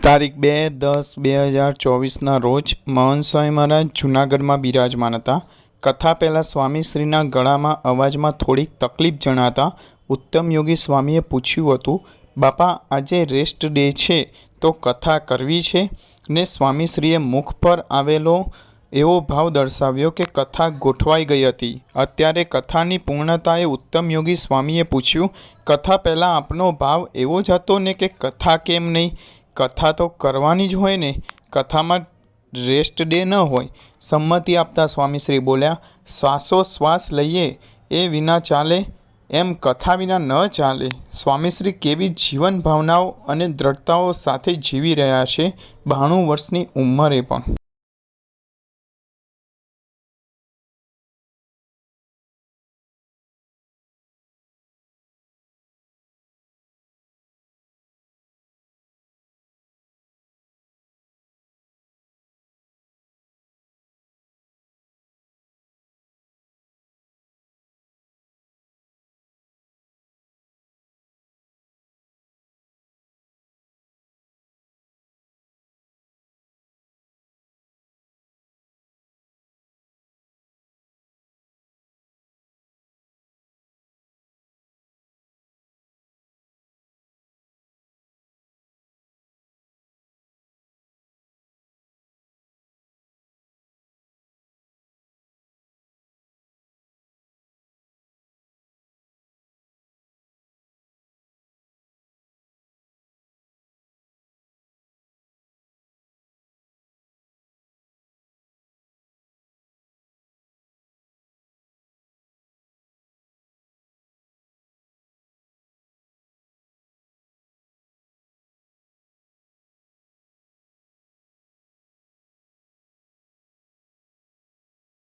તારીખ 2/10/2024ના રોજ મહંત સ્વામી મહારાજ જૂનાગઢમાં બિરાજમાન હતા. કથા પહેલાં સ્વામીશ્રીના ગળામાં અવાજમાં થોડીક તકલીફ જણાતા ઉત્તમ યોગી સ્વામીએ પૂછ્યું હતું, બાપા આજે રેસ્ટ ડે છે તો કથા કરવી છે? ને સ્વામીશ્રીએ મુખ પર આવેલો એવો ભાવ દર્શાવ્યો કે કથા ગોઠવાઈ ગઈ હતી. અત્યારે કથાની પૂર્ણતાએ ઉત્તમ યોગી સ્વામીએ પૂછ્યું, કથા પહેલાં આપનો ભાવ એવો જ હતો ને કે કથા કેમ નહીં? કથા તો કરવાની જ હોય ને, કથામાં રેસ્ટ ડે ન હોય. સંમતિ આપતા સ્વામીશ્રી બોલ્યા, શ્વાસોશ્વાસ લઈએ એ વિના ચાલે એમ કથા વિના ન ચાલે. સ્વામીશ્રી કેવી જીવન ભાવનાઓ અને દ્રઢતાઓ સાથે જીવી રહ્યા છે, 92 વર્ષની ઉંમરે પણ.